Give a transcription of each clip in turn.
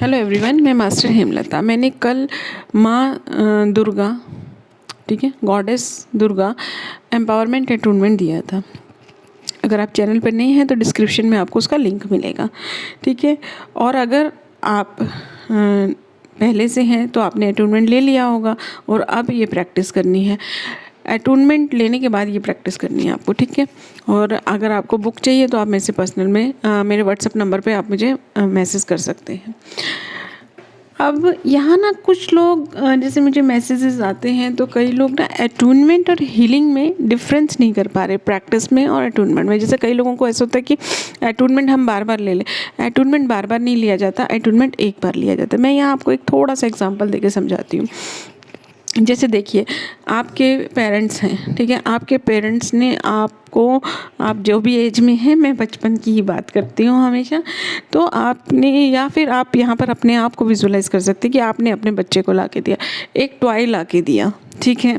Hello everyone, मैं master Hemlata. मैंने कल माँ दुर्गा, ठीक है, गॉडेस दुर्गा एम्पावरमेंट अटूनमेंट दिया था। अगर आप चैनल पर नहीं हैं तो डिस्क्रिप्शन में आपको उसका लिंक मिलेगा, ठीक है। और अगर आप पहले से हैं तो आपने अटूनमेंट ले लिया होगा और अब ये प्रैक्टिस करनी है। अटूनमेंट लेने के बाद ये प्रैक्टिस करनी है आपको, ठीक है। और अगर आपको बुक चाहिए तो आप मेरे से पर्सनल में मेरे व्हाट्सएप नंबर पे आप मुझे मैसेज कर सकते हैं। अब यहाँ ना कुछ लोग जैसे मुझे मैसेजेस आते हैं तो कई लोग ना अटूनमेंट और हीलिंग में डिफरेंस नहीं कर पा रहे, प्रैक्टिस में और अटूनमेंट में। जैसे कई लोगों को ऐसा होता है कि अटूनमेंट हम बार बार ले लें। अटूनमेंट बार बार नहीं लिया जाता, अटूनमेंट एक बार लिया जाता है। मैं यहाँ आपको एक थोड़ा सा एग्जांपल देके समझाती हूँ। जैसे देखिए, आपके पेरेंट्स हैं, ठीक है। आपके पेरेंट्स ने आपको, आप जो भी एज में हैं, मैं बचपन की ही बात करती हूँ हमेशा, तो आपने, या फिर आप यहाँ पर अपने आप को विजुअलाइज कर सकते हैं कि आपने अपने बच्चे को ला के दिया, एक टॉय ला के दिया, ठीक है।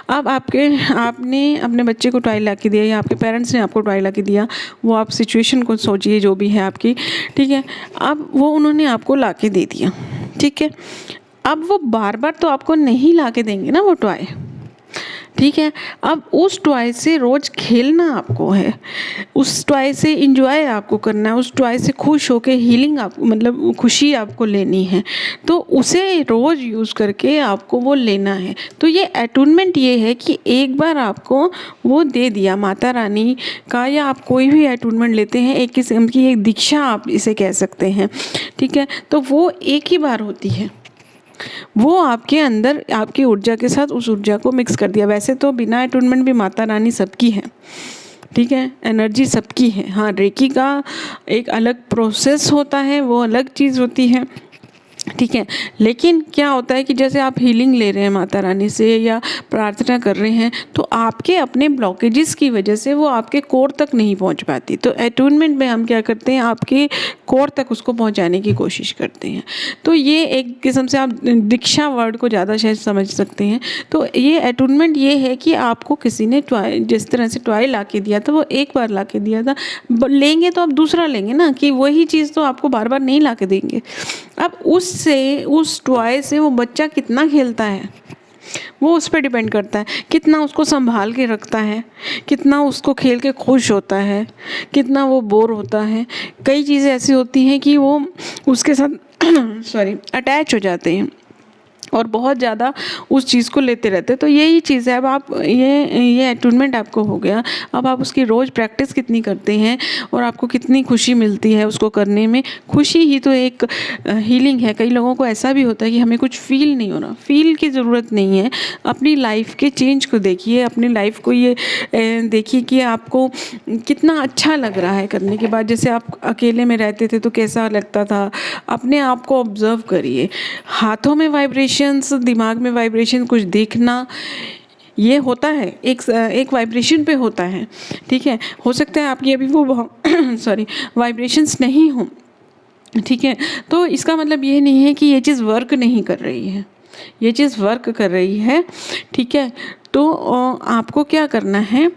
अब आपने अपने बच्चे को टॉय ला के दिया या आपके पेरेंट्स ने आपको टॉय ला के दिया, वो आप सिचुएशन को सोचिए जो भी है आपकी, ठीक है। अब वो उन्होंने आपको ला के दे दिया, ठीक है। अब वो बार बार तो आपको नहीं ला के देंगे ना वो टॉय, ठीक है। अब उस टॉय से रोज़ खेलना आपको है, उस टॉय से इंजॉय आपको करना है, उस टॉय से खुश होकर हीलिंग आप, मतलब खुशी आपको लेनी है, तो उसे रोज़ यूज़ करके आपको वो लेना है। तो ये अटूनमेंट ये है कि एक बार आपको वो दे दिया माता रानी का, या आप कोई भी अटूनमेंट लेते हैं, एक किस्म की एक दीक्षा आप इसे कह सकते हैं, ठीक है। तो वो एक ही बार होती है, वो आपके अंदर आपकी ऊर्जा के साथ उस ऊर्जा को मिक्स कर दिया। वैसे तो बिना अटूनमेंट भी माता रानी सबकी है, ठीक है, एनर्जी सबकी है। हाँ, रेकी का एक अलग प्रोसेस होता है, वो अलग चीज़ होती है, ठीक है। लेकिन क्या होता है कि जैसे आप हीलिंग ले रहे हैं माता रानी से या प्रार्थना कर रहे हैं, तो आपके अपने ब्लॉकेजेस की वजह से वो आपके कोर तक नहीं पहुंच पाती। तो अटूनमेंट में हम क्या करते हैं, आपके कोर तक उसको पहुंचाने की कोशिश करते हैं। तो ये एक किस्म से आप दीक्षा वर्ड को ज़्यादा शायद समझ सकते हैं। तो ये अटूनमेंट ये है कि आपको किसी ने टॉय, जिस तरह से टॉय ला के दिया था, वो एक बार ला के दिया था, लेंगे तो आप दूसरा लेंगे ना, कि वही चीज़ तो आपको बार बार नहीं ला के देंगे। अब उस टॉय से वो बच्चा कितना खेलता है, वो उस पर डिपेंड करता है। कितना उसको संभाल के रखता है, कितना उसको खेल के खुश होता है, कितना वो बोर होता है। कई चीज़ें ऐसी होती हैं कि वो उसके साथ सॉरी अटैच हो जाते हैं और बहुत ज़्यादा उस चीज़ को लेते रहते हैं। तो यही चीज़ है। अब आप ये अटूनमेंट आपको हो गया, अब आप उसकी रोज़ प्रैक्टिस कितनी करते हैं और आपको कितनी खुशी मिलती है उसको करने में। खुशी ही तो एक हीलिंग है। कई लोगों को ऐसा भी होता है कि हमें कुछ फील नहीं हो रहा। फील की ज़रूरत नहीं है, अपनी लाइफ के चेंज को देखिए, अपनी लाइफ को ये देखिए कि आपको कितना अच्छा लग रहा है करने के बाद। जैसे आप अकेले में रहते थे तो कैसा लगता था, अपने आप को ऑब्जर्व करिए। हाथों में वाइब्रेशन, दिमाग में वाइब्रेशन, कुछ देखना, ये होता है, एक वाइब्रेशन पे होता है, ठीक है। हो सकता है आपकी अभी वो सॉरी वाइब्रेशंस नहीं हो, ठीक है। तो इसका मतलब ये नहीं है कि ये चीज़ वर्क नहीं कर रही है, ये चीज़ वर्क कर रही है, ठीक है। तो आपको क्या करना है,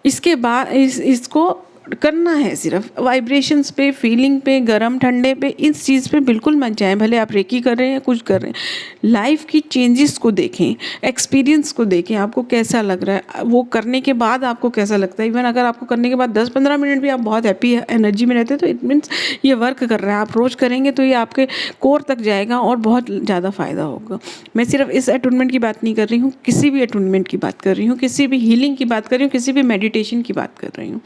इसके बाद इसको करना है सिर्फ वाइब्रेशंस पे, फीलिंग पे, गरम ठंडे पे, इस चीज़ पे बिल्कुल मत जाएं। भले आप रेकी कर रहे हैं, कुछ कर रहे हैं, लाइफ की चेंजेस को देखें, एक्सपीरियंस को देखें, आपको कैसा लग रहा है, वो करने के बाद आपको कैसा लगता है। इवन अगर आपको करने के बाद 10-15 मिनट भी आप बहुत हैप्पी एनर्जी में रहते हैं तो इट मीन्स ये वर्क कर रहा है। आप रोज़ करेंगे तो ये आपके कोर तक जाएगा और बहुत ज़्यादा फ़ायदा होगा। मैं सिर्फ इस अटूनमेंट की बात नहीं कर रही हूँ, किसी भी अटूनमेंट की बात कर रही हूँ, किसी भी हीलिंग की बात कर रही हूँ, किसी भी मेडिटेशन की बात कर रही हूँ,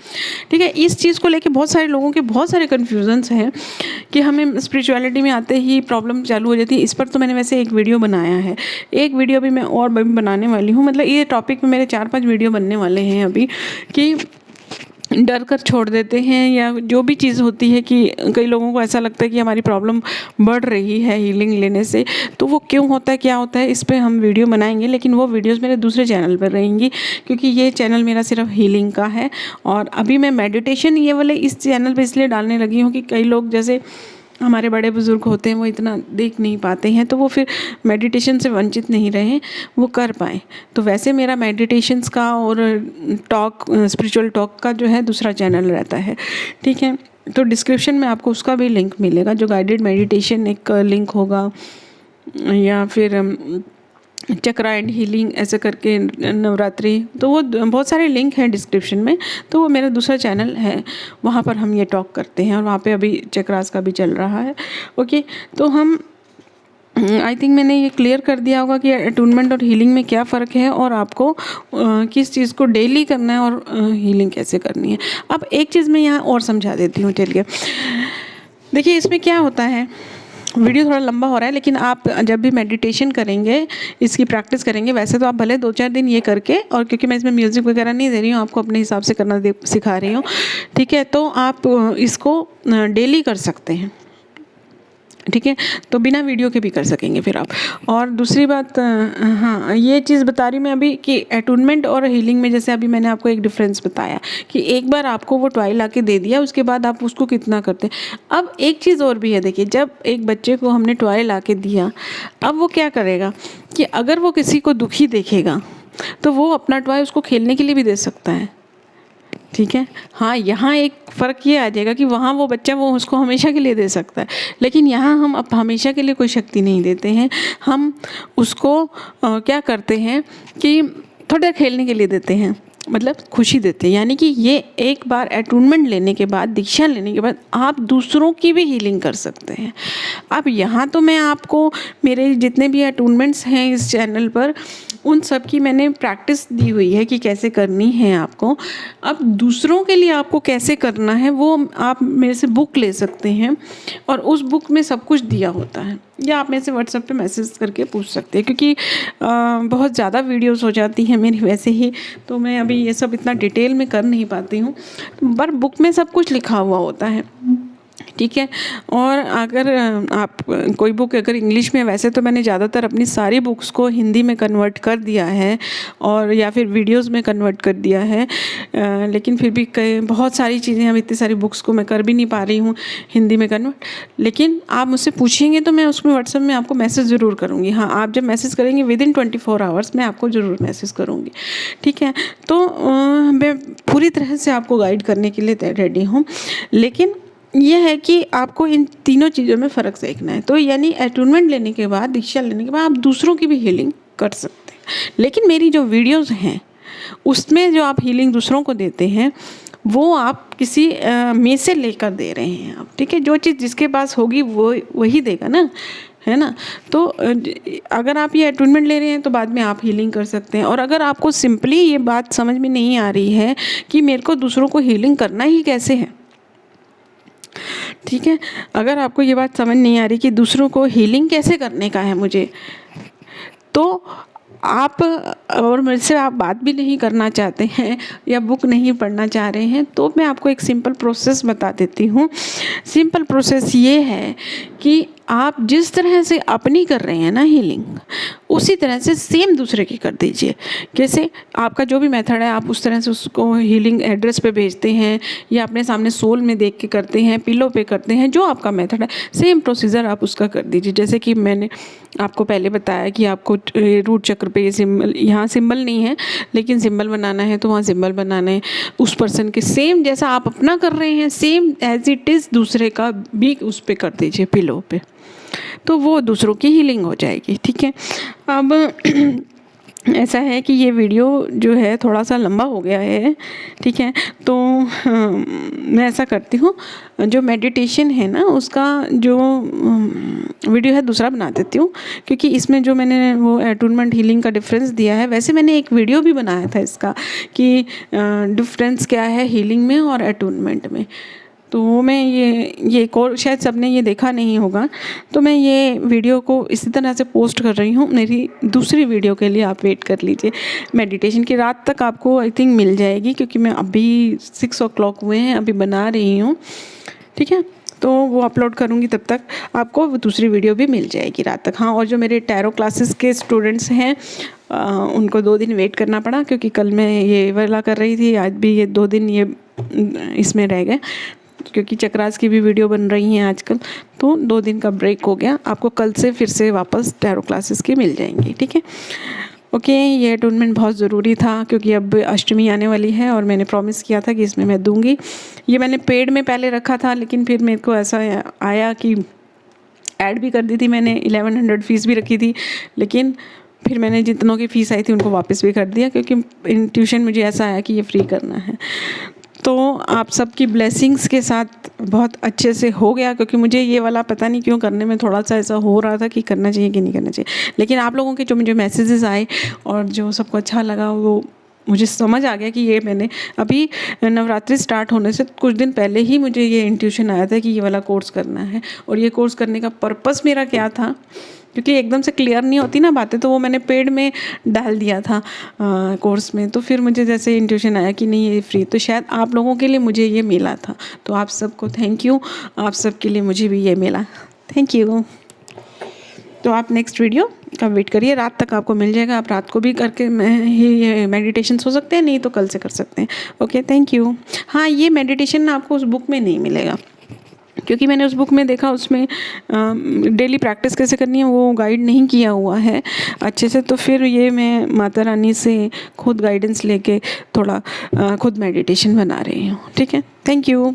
ठीक है। इस चीज़ को लेके बहुत सारे लोगों के बहुत सारे कन्फ्यूजन्स हैं कि हमें स्पिरिचुअलिटी में आते ही प्रॉब्लम चालू हो जाती है। इस पर तो मैंने वैसे एक वीडियो बनाया है, एक वीडियो भी मैं और बनाने वाली हूँ। मतलब ये टॉपिक पे मेरे 4-5 वीडियो बनने वाले हैं अभी, कि डर कर छोड़ देते हैं या जो भी चीज़ होती है कि कई लोगों को ऐसा लगता है कि हमारी प्रॉब्लम बढ़ रही है हीलिंग लेने से, तो वो क्यों होता है, क्या होता है, इस पे हम वीडियो बनाएंगे। लेकिन वो वीडियोस मेरे दूसरे चैनल पर रहेंगी, क्योंकि ये चैनल मेरा सिर्फ हीलिंग का है। और अभी मैं मेडिटेशन ये वाले इस चैनल पर इसलिए डालने लगी हूँ कि कई लोग, जैसे हमारे बड़े बुज़ुर्ग होते हैं, वो इतना देख नहीं पाते हैं, तो वो फिर मेडिटेशन से वंचित नहीं रहे, वो कर पाएँ। तो वैसे मेरा मेडिटेशंस का और टॉक, स्पिरिचुअल टॉक का जो है दूसरा चैनल रहता है, ठीक है। तो डिस्क्रिप्शन में आपको उसका भी लिंक मिलेगा, जो गाइडेड मेडिटेशन एक लिंक होगा, या फिर चक्रा एंड हीलिंग ऐसे करके नवरात्रि, तो वो बहुत सारे लिंक हैं डिस्क्रिप्शन में। तो वो मेरा दूसरा चैनल है, वहाँ पर हम ये टॉक करते हैं, और वहाँ पे अभी चक्रास का भी चल रहा है। ओके, तो हम आई थिंक मैंने ये क्लियर कर दिया होगा कि अटूनमेंट और हीलिंग में क्या फ़र्क है, और आपको किस चीज़ को डेली करना है और हीलिंग कैसे करनी है। अब एक चीज़ मैं यहाँ और समझा देती हूँ, चलिए। देखिए इसमें क्या होता है, वीडियो थोड़ा लंबा हो रहा है, लेकिन आप जब भी मेडिटेशन करेंगे, इसकी प्रैक्टिस करेंगे, वैसे तो आप भले 2-4 दिन ये करके, और क्योंकि मैं इसमें म्यूज़िक वगैरह नहीं दे रही हूँ, आपको अपने हिसाब से करना सिखा रही हूँ, ठीक है, तो आप इसको डेली कर सकते हैं, ठीक है, तो बिना वीडियो के भी कर सकेंगे फिर आप। और दूसरी बात, हाँ, ये चीज़ बता रही मैं अभी कि अटूनमेंट और हीलिंग में जैसे अभी मैंने आपको एक डिफरेंस बताया कि एक बार आपको वो टॉय ला के दे दिया, उसके बाद आप उसको कितना करते हैं। अब एक चीज़ और भी है, देखिए, जब एक बच्चे को हमने टॉय ला के दिया, अब वो क्या करेगा कि अगर वो किसी को दुखी देखेगा तो वो अपना टॉय उसको खेलने के लिए भी दे सकता है, ठीक है। हाँ, यहाँ एक फ़र्क ये आ जाएगा कि वहाँ वो बच्चा वो उसको हमेशा के लिए दे सकता है, लेकिन यहाँ हम अब हमेशा के लिए कोई शक्ति नहीं देते हैं। हम उसको क्या करते हैं कि थोड़ा देर खेलने के लिए देते हैं, मतलब खुशी देते हैं। यानी कि ये एक बार अटूनमेंट लेने के बाद, दीक्षा लेने के बाद, आप दूसरों की भी हीलिंग कर सकते हैं। अब यहाँ तो मैं आपको मेरे जितने भी अटूनमेंट्स हैं इस चैनल पर, उन सब की मैंने प्रैक्टिस दी हुई है कि कैसे करनी है आपको। अब दूसरों के लिए आपको कैसे करना है वो आप मेरे से बुक ले सकते हैं, और उस बुक में सब कुछ दिया होता है, या आप मेरे से व्हाट्सएप पे मैसेज करके पूछ सकते हैं, क्योंकि बहुत ज़्यादा वीडियोस हो जाती हैं मेरी वैसे ही, तो मैं अभी ये सब इतना डिटेल में कर नहीं पाती हूँ, पर बुक में सब कुछ लिखा हुआ होता है, ठीक है। और अगर आप कोई बुक अगर इंग्लिश में, वैसे तो मैंने ज़्यादातर अपनी सारी बुक्स को हिंदी में कन्वर्ट कर दिया है, और या फिर वीडियोस में कन्वर्ट कर दिया है, लेकिन फिर भी कई बहुत सारी चीज़ें, अब इतनी सारी बुक्स को मैं कर भी नहीं पा रही हूँ हिंदी में कन्वर्ट। लेकिन आप मुझसे पूछेंगे तो मैं उसमें व्हाट्सएप में आपको मैसेज ज़रूर करूँगी। हाँ, आप जब मैसेज करेंगे विदिन 24 आवर्स मैं आपको ज़रूर मैसेज करूँगी, ठीक है। तो मैं पूरी तरह से आपको गाइड करने के लिए रेडी हूँ, लेकिन यह है कि आपको इन तीनों चीज़ों में फ़र्क देखना है। तो यानी अटूनमेंट लेने के बाद, दीक्षा लेने के बाद, आप दूसरों की भी हीलिंग कर सकते हैं। लेकिन मेरी जो वीडियोस हैं उसमें जो आप हीलिंग दूसरों को देते हैं, वो आप किसी में से लेकर दे रहे हैं आप, ठीक है। जो चीज़ जिसके पास होगी वो वही देगा ना, है ना। तो अगर आप ये अटूनमेंट ले रहे हैं तो बाद में आप हीलिंग कर सकते हैं। और अगर आपको सिंपली ये बात समझ में नहीं आ रही है कि मेरे को दूसरों को हीलिंग करना ही कैसे है, ठीक है, अगर आपको ये बात समझ नहीं आ रही कि दूसरों को हीलिंग कैसे करने का है मुझे, तो आप और मेरे से आप बात भी नहीं करना चाहते हैं या बुक नहीं पढ़ना चाह रहे हैं, तो मैं आपको एक सिंपल प्रोसेस बता देती हूँ। सिंपल प्रोसेस ये है कि आप जिस तरह से अपनी कर रहे हैं ना हीलिंग, उसी तरह से सेम दूसरे की कर दीजिए। जैसे आपका जो भी मेथड है आप उस तरह से उसको हीलिंग एड्रेस पे भेजते हैं, या अपने सामने सोल में देख के करते हैं, पिलो पे करते हैं, जो आपका मेथड है सेम प्रोसीजर आप उसका कर दीजिए। जैसे कि मैंने आपको पहले बताया कि आपको रूट चक्र पे ये सिंबल, यहाँ सिंबल नहीं है लेकिन सिंबल बनाना है, तो वहाँ सिंबल बनाना है उस पर्सन के, सेम जैसा आप अपना कर रहे हैं सेम एज इट इज़ दूसरे का भी उस पर कर दीजिए, पिलो पे, तो वो दूसरों की हीलिंग हो जाएगी, ठीक है। अब ऐसा है कि ये वीडियो जो है थोड़ा सा लंबा हो गया है, ठीक है, तो मैं ऐसा करती हूँ, जो मेडिटेशन है ना उसका जो वीडियो है दूसरा बना देती हूँ, क्योंकि इसमें जो मैंने वो अटूनमेंट हीलिंग का डिफरेंस दिया है, वैसे मैंने एक वीडियो भी बनाया था इसका कि डिफरेंस क्या है हीलिंग में और अटूनमेंट में। तो मैं ये और शायद सबने ये देखा नहीं होगा, तो मैं ये वीडियो को इसी तरह से पोस्ट कर रही हूँ। मेरी दूसरी वीडियो के लिए आप वेट कर लीजिए, मेडिटेशन की रात तक आपको आई थिंक मिल जाएगी, क्योंकि मैं अभी 6 o'clock हुए हैं, अभी बना रही हूँ, ठीक है, तो वो अपलोड करूँगी, तब तक आपको वो दूसरी वीडियो भी मिल जाएगी रात तक। हाँ, और जो मेरे टैरो क्लासेस के स्टूडेंट्स हैं उनको 2 दिन वेट करना पड़ा, क्योंकि कल मैं ये वाला कर रही थी, आज भी ये 2 दिन ये इसमें रह गए, क्योंकि चक्रास की भी वीडियो बन रही हैं आजकल, तो 2 दिन का ब्रेक हो गया। आपको कल से फिर से वापस टैरो क्लासेस की मिल जाएंगी, ठीक है। ओके, ये अटूनमेंट बहुत ज़रूरी था क्योंकि अब अष्टमी आने वाली है और मैंने प्रॉमिस किया था कि इसमें मैं दूंगी। ये मैंने पेड में पहले रखा था, लेकिन फिर मेरे को ऐसा आया कि ऐड भी कर दी थी मैंने, 1100 फ़ीस भी रखी थी, लेकिन फिर मैंने जितनों की फ़ीस आई थी उनको वापस भी कर दिया क्योंकि इन ट्यूशन मुझे ऐसा आया कि ये फ्री करना है। तो आप सबकी ब्लेसिंग्स के साथ बहुत अच्छे से हो गया, क्योंकि मुझे ये वाला पता नहीं क्यों करने में थोड़ा सा ऐसा हो रहा था कि करना चाहिए कि नहीं करना चाहिए, लेकिन आप लोगों के जो मुझे मैसेजेस आए और जो सबको अच्छा लगा, वो मुझे समझ आ गया कि ये मैंने अभी नवरात्रि स्टार्ट होने से कुछ दिन पहले ही मुझे ये इंट्यूशन आया था कि ये वाला कोर्स करना है। और ये कोर्स करने का पर्पस मेरा क्या था, क्योंकि एकदम से क्लियर नहीं होती ना बातें, तो वो मैंने पेड में डाल दिया था कोर्स में। तो फिर मुझे जैसे इंट्यूशन आया कि नहीं ये फ्री, तो शायद आप लोगों के लिए मुझे ये मिला था। तो आप सबको थैंक यू, आप सबके लिए मुझे भी ये मिला, थैंक यू। तो आप नेक्स्ट वीडियो का वेट करिए, रात तक आपको मिल जाएगा। आप रात को भी करके ये मेडिटेशन हो सकते हैं, नहीं तो कल से कर सकते हैं। Okay, thank you. हाँ, ये मेडिटेशन आपको उस बुक में नहीं मिलेगा, क्योंकि मैंने उस बुक में देखा उसमें डेली प्रैक्टिस कैसे करनी है वो गाइड नहीं किया हुआ है अच्छे से। तो फिर ये मैं माता रानी से खुद गाइडेंस लेके थोड़ा खुद मेडिटेशन बना रही हूँ। ठीक है, थैंक यू।